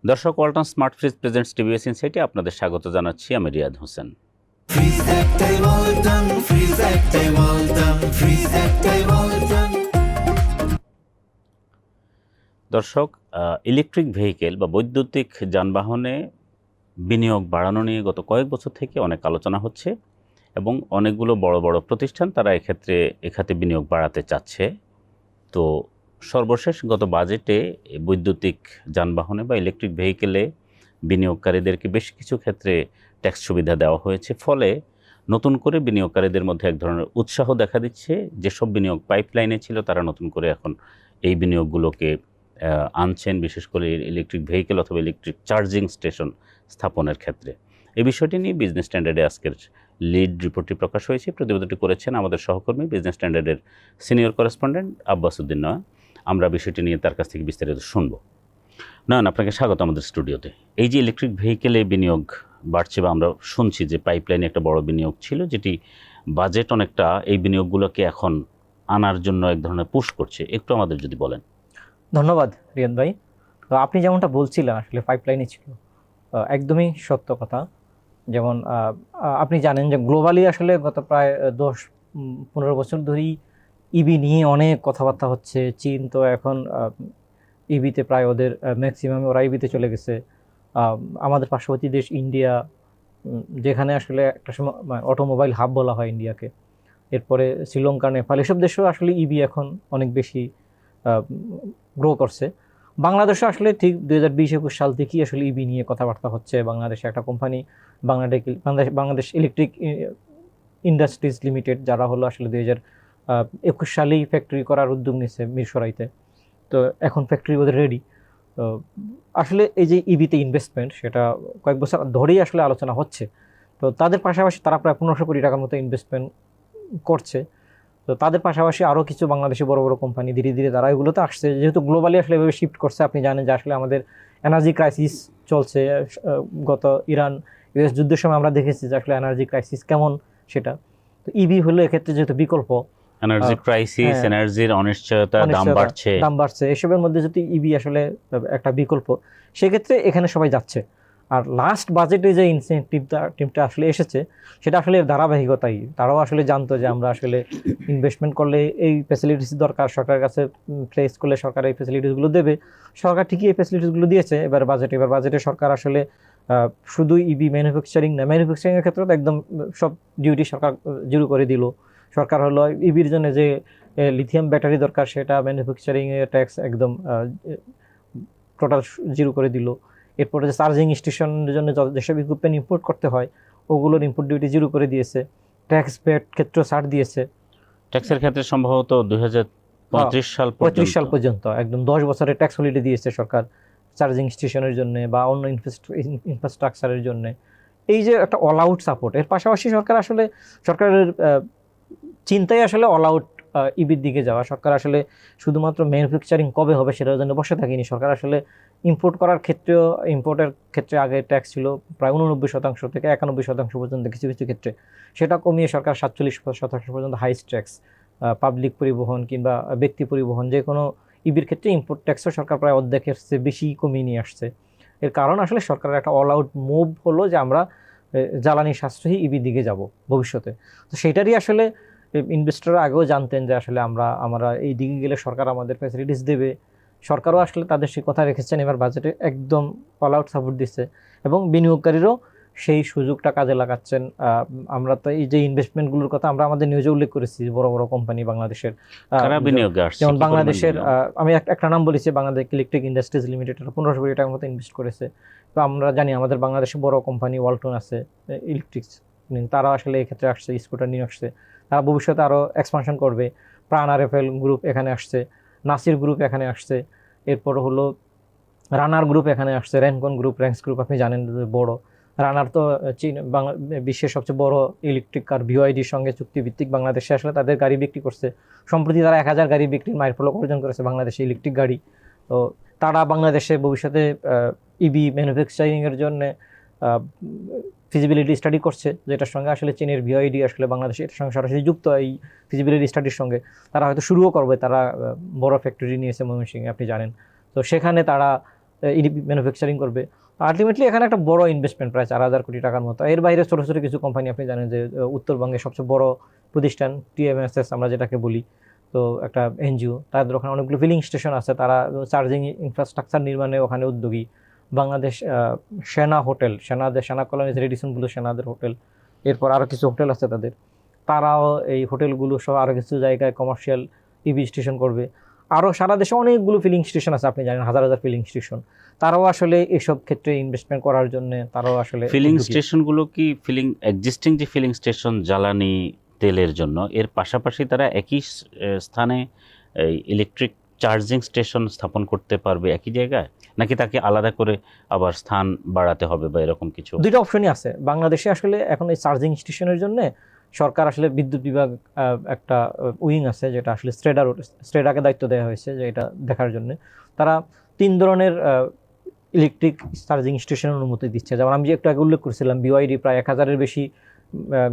দর্শক, Walton smart fridge presents TVS ইনসাইটে আপনাদের স্বাগত জানাচ্ছি। আমি রিয়াদ হোসেন। দর্শক, ইলেকট্রিক ভেহিকেল বা বৈদ্যুতিক যানবাহনে বিনিয়োগ বাড়ানো নিয়ে গত কয়েক বছর থেকে অনেক আলোচনা হচ্ছে এবং অনেকগুলো বড় বড় প্রতিষ্ঠান তারা এখাতে বিনিয়োগ বাড়াতে চাচ্ছে। তো সর্বশেষ গত বাজেটে বৈদ্যুতিক যানবাহনে বা ইলেকট্রিক ভেহিকেলে বিনিয়োগকারীদেরকে বেশ কিছু ক্ষেত্রে ট্যাক্স সুবিধা দেওয়া হয়েছে। ফলে নতুন করে বিনিয়োগকারীদের মধ্যে এক ধরনের উৎসাহ দেখা দিচ্ছে। যেসব বিনিয়োগ পাইপলাইনে ছিল তারা নতুন করে এখন এই বিনিয়োগগুলোকে আনছেন, বিশেষ করে ইলেকট্রিক ভেহিকেল অথবা ইলেকট্রিক চার্জিং স্টেশন স্থাপনের ক্ষেত্রে। এই বিষয়টি নিয়ে বিজনেস স্ট্যান্ডার্ডে আজকের লিড রিপোর্টটি প্রকাশ হয়েছে। প্রতিবেদনটি করেছেন আমাদের সহকর্মী বিজনেস স্ট্যান্ডার্ডের সিনিয়র করেসপন্ডেন্ট আব্বাস উদ্দিন নয়ন। আমরা বিষয়টি নিয়ে তার কাছ থেকে বিস্তারিত শুনব। নয়ন, আপনাকে স্বাগত আমাদের স্টুডিওতে। এই যে ইলেকট্রিক ভেহিকেলে বিনিয়োগ বাড়ছে বা আমরা শুনছি যে পাইপলাইনে একটা বড় বিনিয়োগ ছিল, যেটি বাজেট অনেকটা এই বিনিয়োগগুলোকে এখন আনার জন্য এক ধরনের পুশ করছে, একটু আমাদের যদি বলেন। ধন্যবাদ রিয়াদ ভাই। তো আপনি যেমনটা বলছিলেন আসলে পাইপলাইনে ছিল, একদমই সত্য কথা। যেমন আপনি জানেন যে গ্লোবালি আসলে গত প্রায় 10-15 বছর ধরেই ইবি নিয়ে অনেক কথাবার্তা হচ্ছে। চীন তো এখন ইবিতে প্রায় ওদের ম্যাক্সিমাম ওরা ইবিতে চলে গেছে। আমাদের পার্শ্ববর্তী দেশ ইন্ডিয়া, যেখানে আসলে একটা সময় অটোমোবাইল হাব বলা হয় ইন্ডিয়াকে। এরপরে শ্রীলঙ্কা, নেপাল, এসব দেশেও আসলে ইবি এখন অনেক বেশি গ্রো করছে। বাংলাদেশে আসলে ঠিক 2020-21 সাল থেকেই আসলে ইবি নিয়ে কথাবার্তা হচ্ছে। বাংলাদেশে একটা company Bangladesh electric industries limited, যারা হলো আসলে 2021 সালেই ফ্যাক্টরি করার উদ্যোগ নিচ্ছে মিরসরাইতে। তো এখন ফ্যাক্টরি ওদের রেডি। তো আসলে এই যে ইবিতে ইনভেস্টমেন্ট, সেটা কয়েক বছর ধরেই আসলে আলোচনা হচ্ছে। তো তাদের পাশাপাশি তারা প্রায় 1500 কোটি টাকার মতো ইনভেস্টমেন্ট করছে। তো তাদের পাশাপাশি আরও কিছু বাংলাদেশি বড় বড় কোম্পানি ধীরে ধীরে তারা এগুলোতে আসছে, যেহেতু গ্লোবালি আসলে এভাবে শিফট করছে। আপনি জানেন যে আসলে আমাদের এনার্জি ক্রাইসিস চলছে। গত ইরান ইউএস যুদ্ধের সময় আমরা দেখেছি যে আসলে এনার্জি ক্রাইসিস কেমন সেটা। তো ইবি হলো এক্ষেত্রে যেহেতু বিকল্প। এনার্জি ক্রাইসিস, এনার্জির অনিশ্চয়তা, দাম বাড়ছে, এসবের মধ্যে যদি ইবি আসলে একটা বিকল্প, সেক্ষেত্রে এখানে সবাই যাচ্ছে। আর লাস্ট বাজেটে যে ইনসেন্টিভটা আসলে এসেছে, সেটা আসলে ধারাবাহিকতাই। তারাও আসলে জানতো যে আমরা আসলে ইনভেস্টমেন্ট করলে এই ফ্যাসিলিটিস দরকার, সরকারের কাছে প্লেস করলে সরকার এই ফ্যাসিলিটিসগুলো দেবে। সরকার ঠিকই এই ফ্যাসিলিটিসগুলো দিয়েছে। এবার বাজেটে সরকার আসলে শুধু ইবি ম্যানুফ্যাকচারিং না, ম্যানুফ্যাকচারিংয়ের ক্ষেত্রে তো একদম সব ডিউটি সরকার জিরো করে দিল। সরকার হলো ইবির জন্য যে লিথিয়াম ব্যাটারি দরকার, সেটা ম্যানুফ্যাকচারিংয়ের ট্যাক্স একদম টোটাল জিরো করে দিল। এরপরে যে চার্জিং স্টেশনের জন্য যেসব ইকুইপমেন্ট ইম্পোর্ট করতে হয়, ওগুলোর ইম্পোর্ট ডিউটি জিরো করে দিয়েছে। ট্যাক্স ব্যাট ক্ষেত্রে ছাড় দিয়েছে। ট্যাক্সের ক্ষেত্রে সম্ভবত 2035 সাল পর্যন্ত একদম 10 বছরের ট্যাক্স হলিডে দিয়েছে সরকার চার্জিং স্টেশনের জন্য বা অন্য ইনফ্রাস্ট্রাকচারের জন্য। এই যে একটা অল আউট সাপোর্ট, এর পাশাপাশি সরকারের চিন্তাই আসলে অল আউট ইবির দিকে যাওয়া। সরকার আসলে শুধুমাত্র ম্যানুফ্যাকচারিং কবে হবে সেটার জন্য বসে থাকেনি। সরকার আসলে ইম্পোর্টের ক্ষেত্রে আগে ট্যাক্স ছিল প্রায় 89% থেকে 91% পর্যন্ত কিছু কিছু ক্ষেত্রে। সেটা কমিয়ে সরকার 47% পর্যন্ত হাইস্ট ট্যাক্স, পাবলিক পরিবহন কিংবা ব্যক্তি পরিবহন, যে কোনো ইবির ক্ষেত্রে ইম্পোর্ট ট্যাক্সও সরকার প্রায় অর্ধেকের চেয়ে বেশি কমিয়ে নিয়ে আসছে। এর কারণ আসলে সরকারের একটা অল আউট মুভ হলো যে আমরা জ্বালানি সাশ্রয়ী ইবির দিকে যাব ভবিষ্যতে। তো সেটারই আসলে ইনভেস্টররা আগেও জানতেন যে আসলে আমরা এই দিকে গেলে সরকার আমাদের ফ্যাসিলিটিস দেবে। সরকারও আসলে তাদের সেই কথা রেখেছেন, এবার বাজেটে একদম অল আউট সাপোর্ট দিচ্ছে এবং বিনিয়োগকারীরাও সেই সুযোগটা কাজে লাগাচ্ছেন। আমরা তো এই যে ইনভেস্টমেন্টগুলোর কথা আমরা আমাদের নিউজে উল্লেখ করেছি, বড় বড় কোম্পানি বাংলাদেশের, যেমন বাংলাদেশের আমি একটা নাম বলেছি, বাংলাদেশ ইলেকট্রিক ইন্ডাস্ট্রিজ লিমিটেড 1500 কোটি টাকার মতো ইনভেস্ট করেছে। তো আমরা জানি আমাদের বাংলাদেশে বড় কোম্পানি ওয়ালটন আছে ইলেকট্রিক্স, তারা আসলে এক্ষেত্রে আসছে, স্কুটার নিয়ে আসছে। তারা ভবিষ্যতে আরও এক্সপানশন করবে। প্রাণ আরএফএল গ্রুপ এখানে আসছে, নাসির গ্রুপ এখানে আসছে, এরপর হলো রানার গ্রুপ এখানে আসছে, র্যানকন গ্রুপ, র্যাঙ্কস গ্রুপ আপনি জানেন বড়। রানার তো বিশ্বের সবচেয়ে বড় ইলেকট্রিক কার বিওআইডির সঙ্গে চুক্তিভিত্তিক বাংলাদেশে আসলে তাদের গাড়ি বিক্রি করছে। সম্প্রতি তারা 1000 গাড়ি বিক্রির মাইলফলক অর্জন করেছে বাংলাদেশে ইলেকট্রিক গাড়ি। তো তারা বাংলাদেশে ভবিষ্যতে ইবি ম্যানুফ্যাকচারিংয়ের জন্য ফিজিবিলিটি স্টাডি করছে, যেটার সঙ্গে আসলে চীনের বিওআইডি আসলে বাংলাদেশে এটার সঙ্গে সরাসরি যুক্ত। এই ফিজিবিলিটি স্টাডির সঙ্গে তারা হয়তো শুরুও করবে। তারা বড় ফ্যাক্টরি নিয়েছে ময়মনসিংহে, আপনি জানেন। তো সেখানে তারা ম্যানুফ্যাকচারিং করবে। আলটিমেটলি এখানে একটা বড় ইনভেস্টমেন্ট প্রায় 4,000 কোটি টাকার মতো। এর বাইরে ছোটো ছোটো কিছু কোম্পানি আপনি জানেন যে উত্তরবঙ্গের সবচেয়ে বড় প্রতিষ্ঠান TMSS আমরা যেটাকে বলি, তো একটা এনজিও, তাদের ওখানে অনেকগুলো ফিলিং স্টেশন আছে, তারা চার্জিং ইনফ্রাস্ট্রাকচার নির্মাণে ওখানে উদ্যোগী। বাংলাদেশ সেনা হোটেল, সেনা কলোনিজ রেডিসন ব্লু সেনাদের হোটেল, এরপর আরও কিছু হোটেল আছে তাদের, তারাও এই হোটেলগুলো সহ আরও কিছু জায়গায় কমার্শিয়াল ইভি স্টেশন করবে। আরও সারা দেশে অনেকগুলো ফিলিং স্টেশন আছে, আপনি জানেন হাজার হাজার ফিলিং স্টেশন, তারাও আসলে এসব ক্ষেত্রে ইনভেস্টমেন্ট করার জন্য তারাও আসলে ফিলিং স্টেশনগুলো কি এক্সিস্টিং যে ফিলিং স্টেশন জ্বালানি তেলের জন্য, এর পাশাপাশি তারা একই স্থানে ইলেকট্রিক চার্জিং স্টেশন স্থাপন করতে পারবে একই জায়গায়, নাকি তাকে আলাদা করে আবার স্থান বাড়াতে হবে বা এরকম কিছু? দুইটা অপশনই আছে বাংলাদেশে। আসলে এখন এই চার্জিং স্টেশনের জন্য সরকার আসলে বিদ্যুৎ বিভাগ একটা উইং আছে যেটা আসলে স্ট্রেডাকে দায়িত্ব দেওয়া হয়েছে যে এটা দেখার জন্য। তারা 3 ধরনের ইলেকট্রিক চার্জিং স্টেশনের অনুমতি দিচ্ছে। যেমন আমি যে একটু আগে উল্লেখ করেছিলাম, BYD প্রায় 1000-এর বেশি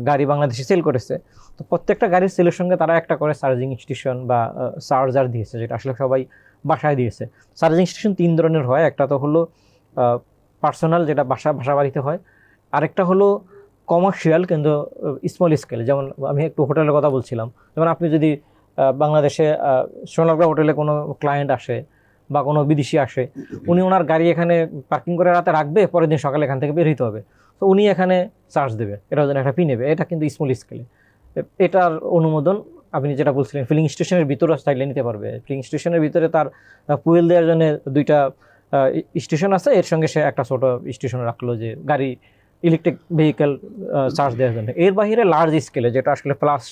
গাড়ি বাংলাদেশে সেল করেছে। তো প্রত্যেকটা গাড়ির সেলের সঙ্গে তারা একটা করে চার্জিং স্টেশন বা চার্জার দিয়েছে, যেটা আসলে সবাই বাসায় দিয়েছে। চার্জিং স্টেশন 3 ধরনের হয়, একটা তো হলো পার্সোনাল, যেটা বাসা বাড়িতে হয়, আরেকটা হলো কমার্শিয়াল কিন্তু স্মল স্কেলে। যেমন আমি একটু হোটেলের কথা বলছিলাম, যেমন আপনি যদি বাংলাদেশে সোনারগাঁ হোটেলে কোনো ক্লায়েন্ট আসে বা কোনো বিদেশি আসে, উনি ওনার গাড়ি এখানে পার্কিং করে রাতে রাখবে, পরের দিন সকালে এখান থেকে বের হতে হবে, তো উনি এখানে চার্জ দেবে, এটার জন্য একটা ফি নেবে। এটা কিন্তু স্মল স্কেলে। এটার অনুমোদন আপনি যেটা বলছিলেন ফিলিং স্টেশনের ভিতরে চাইলে নিতে পারবে। ফিলিং স্টেশনের ভিতরে তার ফুয়েল দেওয়ার জন্য 2টা স্টেশন আছে, এর সঙ্গে সে একটা ছোটো স্টেশন রাখলো যে গাড়ি ইলেকট্রিক ভেহিকেল চার্জ দেওয়ার জন্য। এর বাইরে লার্জ স্কেলে, যেটা আসলে প্লাস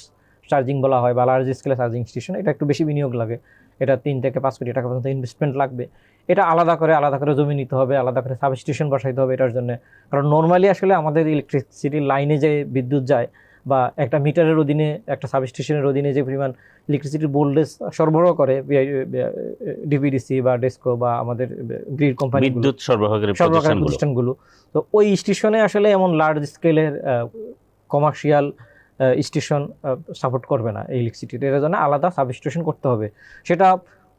চার্জিং বলা হয় বা লার্জ স্কেলে চার্জিং স্টেশন, এটা একটু বেশি বিনিয়োগ লাগে। এটা 3 থেকে 5 কোটি টাকা পর্যন্ত ইনভেস্টমেন্ট লাগবে। এটা আলাদা করে জমি নিতে হবে, আলাদা করে সাবস্টেশন বসাইতে হবে এটার জন্য। কারণ নর্মালি আসলে আমাদের ইলেকট্রিসিটির লাইনে যে বিদ্যুৎ যায় বা একটা মিটারের অধীনে, একটা সাবস্টেশনের অধীনে যে পরিমাণ ইলেকট্রিসিটির ভোল্টেজ সরবরাহ করে DPDC বা ডেসকো বা আমাদের গ্রিড কোম্পানি, বিদ্যুৎ সরবরাহকারী প্রতিষ্ঠানগুলো, তো ওই স্টেশনে আসলে এমন লার্জ স্কেলের কমার্শিয়াল স্টেশন সাপোর্ট করবে না এই ইলেকট্রিসিটির। এর জন্য আলাদা সাবস্টেশন করতে হবে। সেটা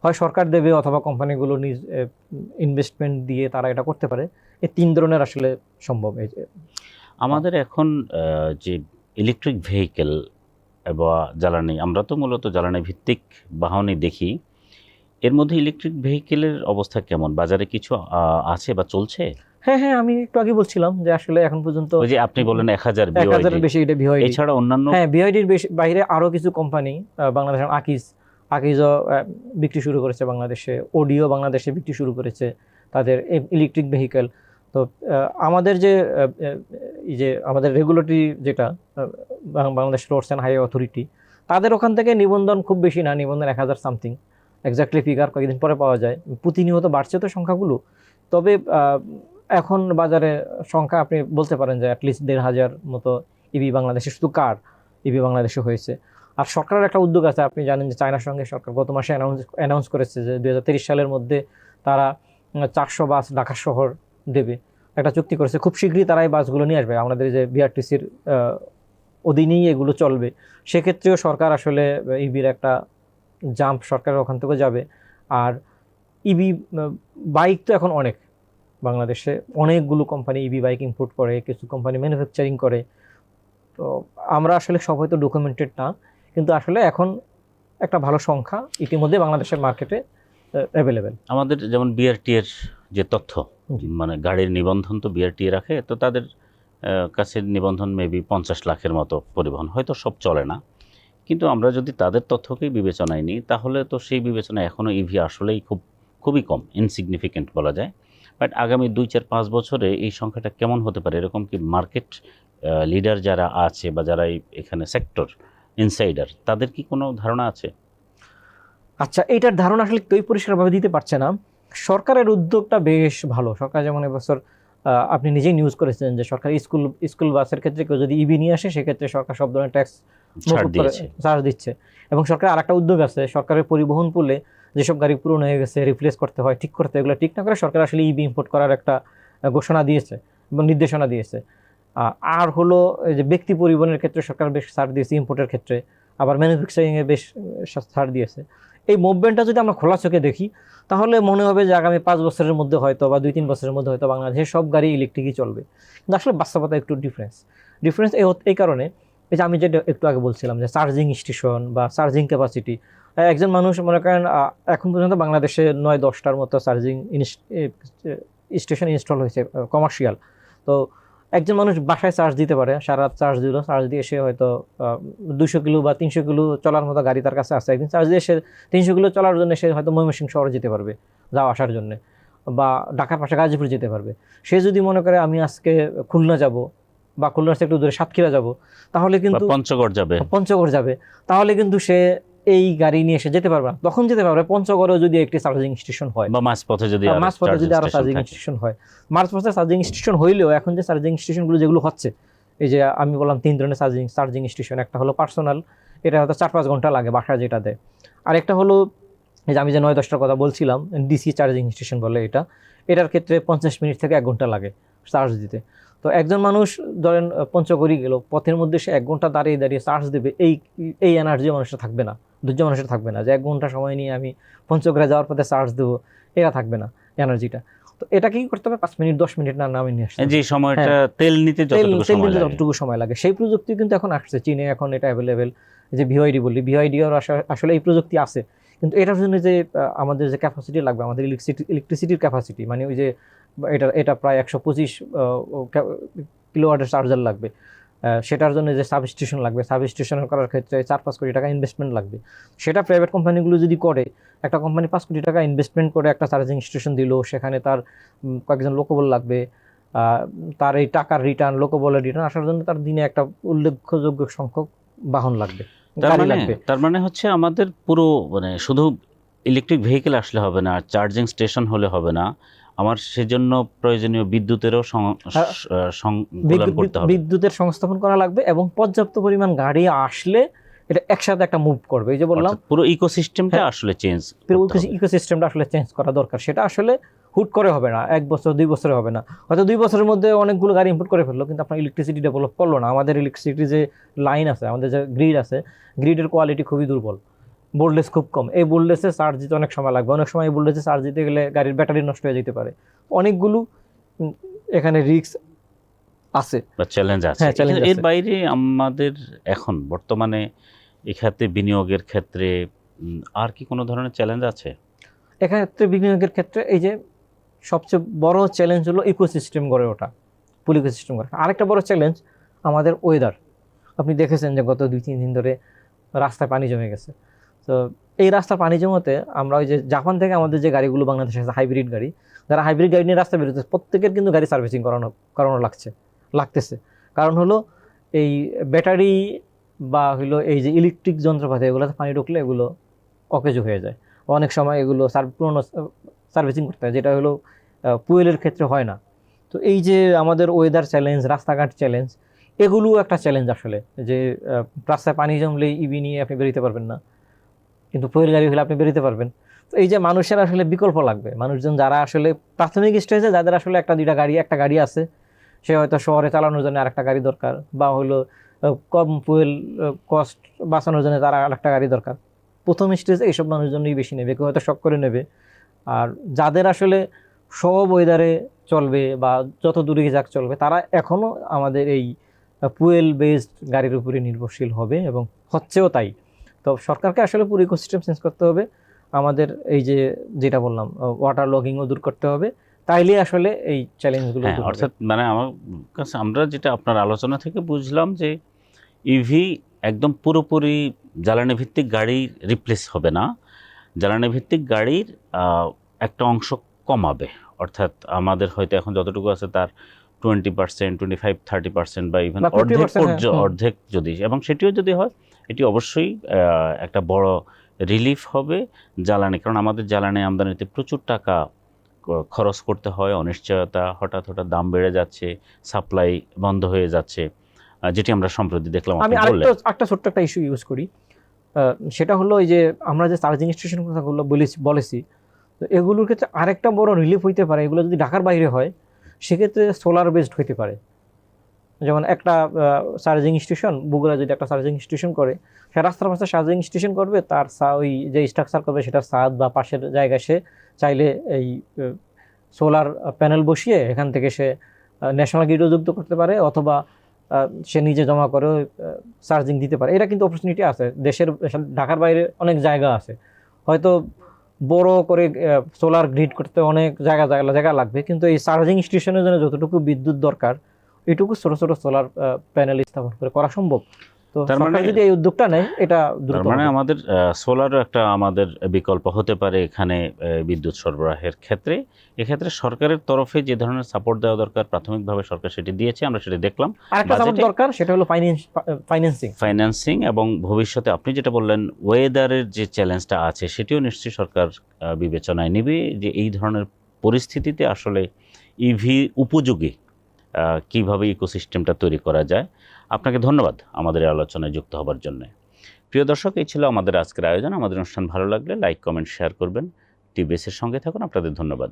হয় সরকার দেবে অথবা কোম্পানিগুলো নিজ ইনভেস্টমেন্ট দিয়ে তারা এটা করতে পারে। এই 3 ধরনের আসলে সম্ভব। আমাদের এখন যে ইলেকট্রিক ভেহিকেল বা জ্বালানি, আমরা তো মূলত জ্বালানি ভিত্তিক বাহনই দেখি, এর মধ্যে ইলেকট্রিক ভেহিকেলের অবস্থা কেমন? বাজারে কিছু আছে বা চলছে? হ্যাঁ, আমি একটু আগে বলছিলাম যে আসলে এখন পর্যন্ত ওই যে আপনি বললেন 1000-এর বেশি এটা BYD, এছাড়া অন্যান্য, হ্যাঁ BYDর বাইরে আরও কিছু কোম্পানি বাংলাদেশের আকিজও বিক্রি শুরু করেছে বাংলাদেশে, অডিও বাংলাদেশে বিক্রি শুরু করেছে তাদের ইলেকট্রিক ভেহিকেল। তো আমাদের যে আমাদের রেগুলেটরি যেটা Bangladesh roads and highway authority, তাদের ওখান থেকে নিবন্ধন খুব বেশি না, নিবন্ধন 1000 সামথিং, এক্স্যাক্টলি ফিগার কয়েকদিন পরে পাওয়া যায়। প্রতিনিয়ত বাড়ছে তো সংখ্যাগুলো। তবে এখন বাজারে সংখ্যা আপনি বলতে পারেন যে অ্যাটলিস্ট 1500 মতো ইভি বাংলাদেশে, শুধু কার ইভি বাংলাদেশে হয়েছে। আর সরকারের একটা উদ্যোগ আছে, আপনি জানেন যে চায়নার সঙ্গে সরকার গত মাসে অ্যানাউন্স করেছে যে 2023 সালের মধ্যে তারা 400 বাস ঢাকা শহর দেবে, একটা চুক্তি করেছে। খুব শীঘ্রই তারা এই বাসগুলো নিয়ে আসবে, আমাদের যে BRTCর অধীনেই এগুলো চলবে। সেক্ষেত্রেও সরকার আসলে ইভির একটা জাম্প সরকারের ওখান থেকে যাবে। আর ইভি বাইক তো এখন অনেক, বাংলাদেশে অনেকগুলো কোম্পানি ইভি বাইক ইম্পোর্ট করে, কিছু কোম্পানি ম্যানুফ্যাকচারিং করে। তো আমরা আসলে সব হয়তো ডকুমেন্টেড না, কিন্তু আসলে এখন একটা ভালো সংখ্যা ইতিমধ্যে বাংলাদেশের মার্কেটে অ্যাভেলেবেল। আমাদের যেমন BRT এর যে তথ্য, মানে গাড়ির নিবন্ধন তো BRT রাখে, তো তাদের কাছে নিবন্ধন মেবি 50 লাখের মতো পরিবহন, হয়তো সব চলে না, কিন্তু আমরা যদি তাদের তথ্যকেই বিবেচনায় নিই, তাহলে তো সেই বিবেচনায় এখনও ইভি আসলেই খুবই কম, ইনসিগনিফিকেন্ট বলা যায়। বাট আগামী 2-4-5 বছরে এই সংখ্যাটা কেমন হতে পারে? এরকম কি মার্কেট লিডার যারা আছে বা যারা এখানে সেক্টর ইনসাইডার, তাদের কি কোনো ধারণা আছে? আচ্ছা, এইটার ধারণা আসলে কেউই পরিষ্কারভাবে দিতে পারছে না। সরকারের উদ্যোগটা বেশ ভালো। সরকার যেমন এবছর আপনি নিজেই নিউজ করেছেন যে সরকার স্কুল বাসের ক্ষেত্রে কেউ যদি ইভি নিয়ে আসে, সেক্ষেত্রে সরকার সব ধরনের ট্যাক্স ছাড় দিচ্ছে। এবং সরকার আরেকটা উদ্যোগ আছে, সরকারের পরিবহন পুলে যেসব গাড়ি পুরনো হয়ে গেছে, রিপ্লেস করতে হয়, ঠিক করতে হয়, এগুলো ঠিক না করে সরকার আসলে ইভি ইম্পোর্ট করার একটা ঘোষণা দিয়েছে এবং নির্দেশনা দিয়েছে। আর হলো যে ব্যক্তি পরিবহনের ক্ষেত্রে সরকার বেশ ছাড় দিয়েছে ইম্পোর্টের ক্ষেত্রে। আবার ম্যানুফ্যাকচারিংয়ে বেশ ছাড় দিয়েছে। এই মুভমেন্টটা যদি আমরা খোলা চোখে দেখি তাহলে মনে হবে যে আগামী 5 বছরের মধ্যে হয়তো বা 2-3 বছরের মধ্যে হয়তো বাংলাদেশের সব গাড়ি ইলেকট্রিকই চলবে। কিন্তু আসলে বাস্তবতা একটু ডিফারেন্স এই কারণে, এই যে আমি যেটা একটু আগে বলছিলাম যে চার্জিং স্টেশন বা চার্জিং ক্যাপাসিটি, একজন মানুষ মনে করেন এখন পর্যন্ত বাংলাদেশে 9-10টার মতো চার্জিং স্টেশন ইনস্টল হয়েছে কমার্শিয়াল। তো একজন মানুষ বাসায় চার্জ দিতে পারে, সারা রাত চার্জ দিল, চার্জ দিয়ে সে হয়তো 200 কিলো বা 300 কিলো চলার মতো গাড়ি তার কাছে আছে, একদিন চার্জ দিয়ে সে 300 কিলো চলার জন্য সে হয়তো ময়মনসিংহ শহরে যেতে পারবে যাওয়া আসার জন্য, বা ঢাকার পাশে গাজীপুর যেতে পারবে। সে যদি মনে করে আমি আজকে খুলনা যাব বা খুলনার থেকে একটু দূরে সাতক্ষীরা যাব, তাহলে কিন্তু পঞ্চগড় যাবে, তাহলে কিন্তু সে এই গাড়ি নিয়ে এসে যেতে পারবে না। তখন যেতে পারবে পঞ্চগড়েও যদি একটি চার্জিং স্টেশন হয়, বা মাঝপথে যদি আরো চার্জিং স্টেশন হয়। মাঝপথে চার্জিং স্টেশন হইলেও এখন যে চার্জিং স্টেশনগুলো যেগুলো হচ্ছে, এই যে আমি বললাম 3 ধরনের চার্জিং স্টেশন, একটা হলো পার্সোনাল, এটা হয়তো 4-5 ঘন্টা লাগে বাসায় যেটা দেয়। আরেকটা হলো এই যে আমি যে 9-10টার কথা বলছিলাম, ডিসি চার্জিং স্টেশন বলে, এটার ক্ষেত্রে 50 মিনিট থেকে 1 ঘন্টা লাগে চার্জ দিতে। তো একজন মানুষ ধরেন পঞ্চগড়ি গেল, পথের মধ্যে সে 1 ঘন্টা দাঁড়িয়ে চার্জ দেবে, এই এনার্জি মানুষের থাকবে না, ধৈর্য মানুষের থাকবে না যে 1 ঘন্টা সময় নিয়ে আমি পঞ্চগড়ে যাওয়ার পথে চার্জ দেবো, এটা থাকবে না এনার্জিটা। তো এটা কি করতে হবে, 5 মিনিট 10 মিনিট না নামে নিয়ে আসতে, যে সময়টা তেল নিতে যতটুকু সময় লাগে, সেই প্রযুক্তি কিন্তু এখন আসছে চীনে, এখন এটা অ্যাভেলেবেল। যে ভিওআইডি বলি, ভিওআইডি আর আসলে এই প্রযুক্তি আছে, কিন্তু এটার জন্য যে আমাদের যে ক্যাপাসিটি লাগবে, আমাদের ইলেকট্রিসিটির ক্যাপাসিটি, মানে ওই যে এটা প্রায় 125 কিলোওয়াটের চার্জার লাগবে, সেটার জন্য যে সাবস্টেশন লাগবে, সাবস্টেশন করার ক্ষেত্রে 4-5 কোটি টাকা ইনভেস্টমেন্ট লাগবে। সেটা প্রাইভেট কোম্পানিগুলো যদি করে, একটা কোম্পানি 5 কোটি টাকা ইনভেস্টমেন্ট করে একটা চার্জিং স্টেশন দিল, সেখানে তার কয়েকজন লোকবল লাগবে, তার এই টাকার রিটার্ন, লোকবলের রিটার্ন আসার জন্য তার দিনে একটা উল্লেখযোগ্য সংখ্যক বাহন লাগবে, গাড়ি লাগবে। তার মানে হচ্ছে আমাদের পুরো মানে শুধু ইলেকট্রিক ভেহিকেল আসলে হবে না, চার্জিং স্টেশন হলে হবে না, আমার সেজন্য প্রয়োজনীয় বিদ্যুতেরও সংকলন করতে হবে, বিদ্যুতের সংস্থাপন করা লাগবে, এবং পর্যাপ্ত পরিমাণ গাড়ি আসলে এটা একসাথে একটা মুভ করবে। এই যে বললাম পুরো ইকোসিস্টেমটা আসলে ইকোসিস্টেমটা আসলে চেঞ্জ করা দরকার। সেটা আসলে হুট করে হবে না, 1 বছর 2 বছরে হবে না, হয়তো 2 বছরের মধ্যে অনেকগুলো গাড়ি ইম্পোর্ট করে ফেললো, কিন্তু আপনার ইলেকট্রিসিটি ডেভেলপ করলো না। আমাদের ইলেকট্রিসিটি যে লাইন আছে, আমাদের যে গ্রিড আছে, গ্রিডের কোয়ালিটি খুবই দুর্বল, ভোল্টেজ খুব কম। এই ভোল্টেজে চার্জ দিতে অনেক সময় লাগবে, অনেক সময় এই ভোল্টেজে চার্জ দিতে গেলে গাড়ির ব্যাটারি নষ্ট হয়ে যেতে পারে। অনেকগুলো এখানে রিস্ক আছে বা চ্যালেঞ্জ আছে। এর বাইরে আমাদের এখন বর্তমানে এই খাতে বিনিয়োগের ক্ষেত্রে আর কি কোনো ধরনের চ্যালেঞ্জ আছে? এক্ষেত্রে বিনিয়োগের ক্ষেত্রে এই যে সবচেয়ে বড় চ্যালেঞ্জ হলো ইকোসিস্টেম গড়ে ওঠা, ফুল ইকোসিস্টেম গড়ে। আরেকটা বড় চ্যালেঞ্জ আমাদের ওয়েদার। আপনি দেখেছেন যে গত 2-3 দিন ধরে রাস্তায় পানি জমে গেছে। তো এই রাস্তার পানি জমাতে আমরা ওই যে জাপান থেকে আমাদের যে গাড়িগুলো বাংলাদেশে আছে, হাইব্রিড গাড়ি, যারা হাইব্রিড গাড়ি নিয়ে রাস্তায় বেরোচ্ছে, প্রত্যেকের কিন্তু গাড়ি সার্ভিসিং করানো লাগতেছে। কারণ হলো এই ব্যাটারি বা হলো এই যে ইলেকট্রিক যন্ত্রপাতি, এগুলোতে পানি ঢুকলে এগুলো অকেজো হয়ে যায়। অনেক সময় এগুলো পুরোনো সার্ভিসিং করতে হয়, যেটা হলো ফুয়েলের ক্ষেত্রে হয় না। তো এই যে আমাদের ওয়েদার চ্যালেঞ্জ, রাস্তাঘাট চ্যালেঞ্জ, এগুলো একটা চ্যালেঞ্জ আসলে, যে রাস্তায় পানি জমলে ইভি নিয়ে আপনি বেরোতে পারবেন না, কিন্তু ফুয়েল গাড়ি হলে আপনি বেরোতে পারবেন। তো এই যে মানুষের আসলে বিকল্প লাগবে, মানুষজন যারা আসলে প্রাথমিক স্টেজে, যাদের আসলে একটা গাড়ি আছে, সে হয়তো শহরে চালানোর জন্য আরেকটা গাড়ি দরকার, বা হলো কম ফুয়েল কস্ট বাঁচানোর জন্য তার আরেকটা গাড়ি দরকার। প্রথম স্টেজে এইসব মানুষজনই বেশি নেবে, কেউ হয়তো শখ করে নেবে। আর যাদের আসলে সব ওয়েদারে চলবে বা যত দূরে যাক চলবে, তারা এখনও আমাদের এই ফুয়েল বেসড গাড়ির উপরে নির্ভরশীল হবে, এবং হচ্ছেও তাই। তো সরকারকে আসলে পুরো ইকোসিস্টেম চেঞ্জ করতে হবে, আমাদের এই যেটা বললাম ওয়াটার লগিংও দূর করতে হবে, তাইলে আসলে এই চ্যালেঞ্জগুলো দূর হবে। অর্থাৎ মানে আমার কাছে আমরা যেটা আপনার আলোচনা থেকে বুঝলাম যে ইভি একদম পুরোপুরি জ্বালানি ভিত্তিক গাড়ি রিপ্লেস হবে না, জ্বালানি ভিত্তিক গাড়ির একটা অংশ কমাবে। অর্থাৎ আমাদের হয়তো এখন যতটুকু আছে তার 20%, 25-30% বা ইভেন অর্ধেক যদি, এবং সেটিও যদি হয়, এটি অবশ্যই একটা বড় রিলিফ হবে জ্বালানি। কারণ আমাদের জ্বালানি আমদানিতে প্রচুর টাকা খরচ করতে হয়, অনিশ্চয়তা, হঠাৎ দাম বেড়ে যাচ্ছে, সাপ্লাই বন্ধ হয়ে যাচ্ছে, যেটি আমরা সম্প্রতি দেখলাম। আমি একটা ছোট্ট একটা ইস্যু ইউজ করি, সেটা হলো এই যে আমরা যে চার্জিং স্টেশন কথাগুলো বলেছি, তো এগুলোর ক্ষেত্রে আরেকটা বড় রিলিফ হইতে পারে, এগুলো যদি ঢাকার বাইরে হয় সেক্ষেত্রে সোলার বেসড হইতে পারে। যেমন একটা চার্জিং স্টেশন, বগুড়া যদি একটা চার্জিং স্টেশন করে, সে রাস্তার পাশে চার্জিং স্টেশন করবে, তার ওই যে স্ট্রাকচার করবে সেটার ছাদ বা পাশের জায়গায় সে চাইলে এই সোলার প্যানেল বসিয়ে এখান থেকে সে ন্যাশনাল গ্রিডও যুক্ত করতে পারে, অথবা সে নিজে জমা করে চার্জিং দিতে পারে। এটা কিন্তু অপরচুনিটি আছে দেশের, ঢাকার বাইরে অনেক জায়গা আছে, হয়তো বড় করে সোলার গ্রিড করতে অনেক জায়গা লাগবে, কিন্তু এই চার্জিং স্টেশনের জন্য যতটুকু বিদ্যুৎ দরকার এটুকু ছোট ছোট সোলার প্যানেল স্থাপন করে করা সম্ভব। তো তার সরকার মানে- যদি এই উদ্যোগটা নেয় এটা দ্রুত তার মানে হবে। আমাদের সোলারও একটা আমাদের বিকল্প হতে পারে এখানে বিদ্যুৎ সরবরাহের ক্ষেত্রে। এক্ষেত্রে সরকারের তরফে যে ধরনের সাপোর্ট দেওয়া দরকার প্রাথমিকভাবে সরকার সেটি দিয়েছে, আমরা সেটি দেখলাম। আরেকটা সাপোর্ট বাজেটে দরকার, সেটা হলো ফাইন্যান্সিং। ফাইন্যান্সিং, এবং ভবিষ্যতে আপনি যেটা বললেন ওয়েদারের যে চ্যালেঞ্জটা আছে সেটিও নিশ্চয়ই সরকার বিবেচনায় নেবে, যে এই ধরনের পরিস্থিতিতে আসলে ইভি উপযোগী কিভাবে ইকোসিস্টেমটা তৈরি করা যায়। আপনাকে ধন্যবাদ আমাদের এই আলোচনায় যুক্ত হবার জন্য। প্রিয় দর্শক, এই ছিল আমাদের আজকের আয়োজন। আমাদের অনুষ্ঠান ভালো লাগলে লাইক, কমেন্ট, শেয়ার করবেন। টিবিএস এর সঙ্গে থাকুন। আপনাদের ধন্যবাদ।